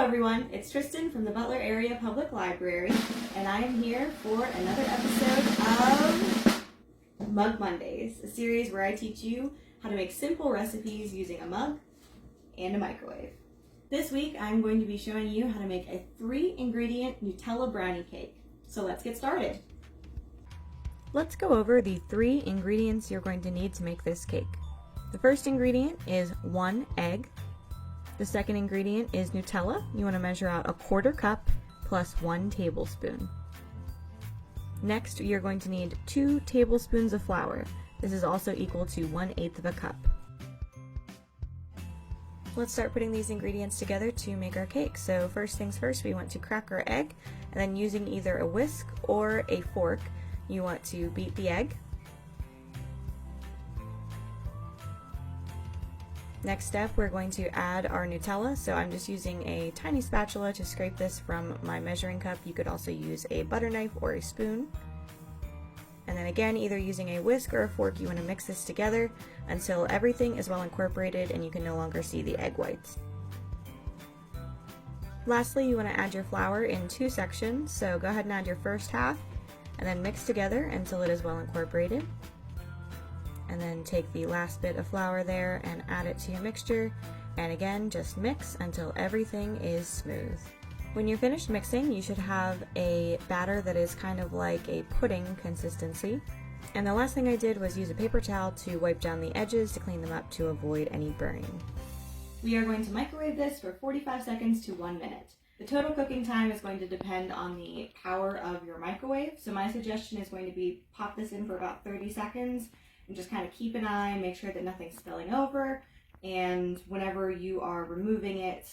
everyone, it's Tristyn from the Butler Area Public Library, and I am here for another episode of Mug Mondays, a series where I teach you how to make simple recipes using a mug and a microwave. This week I'm going to be showing you how to make a 3-ingredient Nutella brownie cake. So let's get started. Let's go over the 3 ingredients you're going to need to make this cake. The first ingredient is 1 egg. The second ingredient is Nutella. You want to measure out 1/4 cup plus 1 tablespoon. Next, you're going to need 2 tablespoons of flour. This is also equal to 1/8 of a cup. Let's start putting these ingredients together to make our cake. So first things first, we want to crack our egg, and then using either a whisk or a fork, you want to beat the egg. Next step, we're going to add our Nutella. So I'm just using a tiny spatula to scrape this from my measuring cup. You could also use a butter knife or a spoon. And then again, either using a whisk or a fork, you want to mix this together until everything is well incorporated and you can no longer see the egg whites. Lastly, you want to add your flour in 2 sections. So go ahead and add your first half and then mix together until it is well incorporated. And then take the last bit of flour there and add it to your mixture, and again just mix until everything is smooth. When you're finished mixing, you should have a batter that is kind of like a pudding consistency. And the last thing I did was use a paper towel to wipe down the edges to clean them up to avoid any burning. We are going to microwave this for 45 seconds to 1 minute. The total cooking time is going to depend on the power of your microwave, so my suggestion is going to be pop this in for about 30 seconds and just kind of keep an eye, make sure that nothing's spilling over, and whenever you are removing it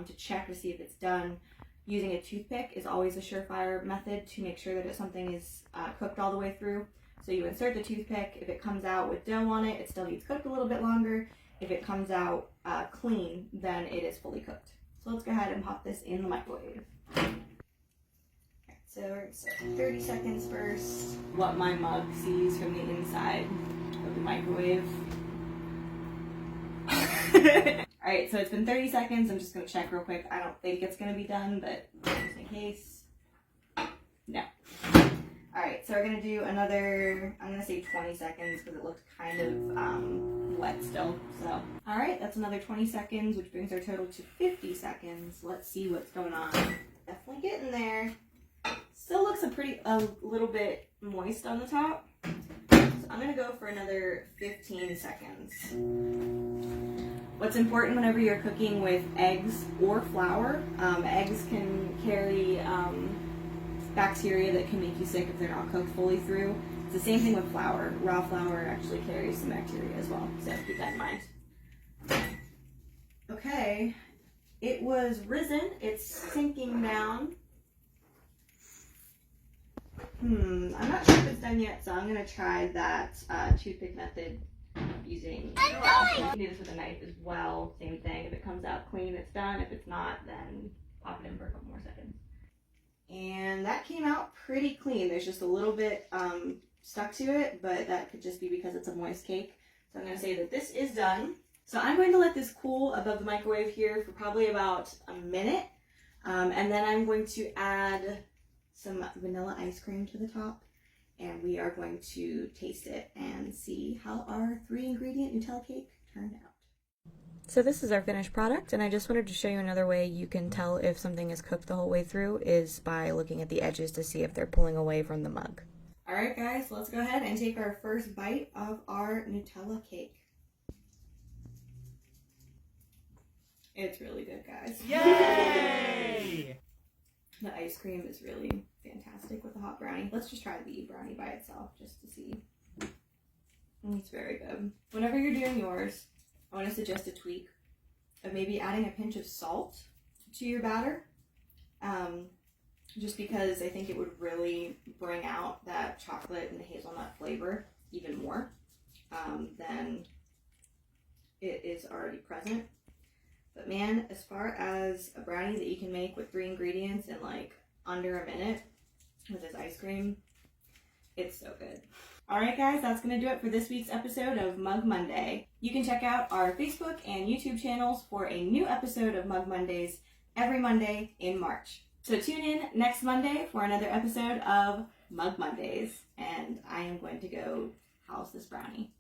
to check to see if it's done, using a toothpick is always a surefire method to make sure that something is cooked all the way through. So you insert the toothpick. If it comes out with dough on it, it still needs cooked a little bit longer. If it comes out clean, then it is fully cooked. So let's go ahead and pop this in the microwave. So we're going to set 30 seconds first. What my mug sees from the inside of the microwave. Alright, so it's been 30 seconds. I'm just going to check real quick. I don't think it's going to be done, but just in case. No. Alright, so we're going to do another, I'm going to say 20 seconds because it looked kind of wet still. So, alright, that's another 20 seconds, which brings our total to 50 seconds. Let's see what's going on. Definitely getting there. Still looks a little bit moist on the top. So I'm going to go for another 15 seconds. What's important whenever you're cooking with eggs or flour, eggs can carry bacteria that can make you sick if they're not cooked fully through. It's the same thing with flour. Raw flour actually carries some bacteria as well, so keep that in mind. Okay, it was risen. It's sinking down. I'm not sure if it's done yet, so I'm going to try that toothpick method using, you can do this with a knife as well, same thing. If it comes out clean, it's done. If it's not, then pop it in for a couple more seconds. And that came out pretty clean. There's just a little bit stuck to it, but that could just be because it's a moist cake. So I'm going to say that this is done. So I'm going to let this cool above the microwave here for probably about a minute, and then I'm going to add some vanilla ice cream to the top, and we are going to taste it and see how our 3-ingredient Nutella cake turned out. So this is our finished product, and I just wanted to show you another way you can tell if something is cooked the whole way through is by looking at the edges to see if they're pulling away from the mug. Alright guys, let's go ahead and take our first bite of our Nutella cake. It's really good, guys. Yay! The ice cream is really fantastic with the hot brownie. Let's just try the brownie by itself just to see. It's very good. Whenever you're doing yours, I want to suggest a tweak of maybe adding a pinch of salt to your batter. Just because I think it would really bring out that chocolate and the hazelnut flavor even more than it is already present. But man, as far as a brownie that you can make with 3 ingredients in like under a minute with this ice cream, it's so good. Alright guys, that's going to do it for this week's episode of Mug Monday. You can check out our Facebook and YouTube channels for a new episode of Mug Mondays every Monday in March. So tune in next Monday for another episode of Mug Mondays, and I am going to go house this brownie.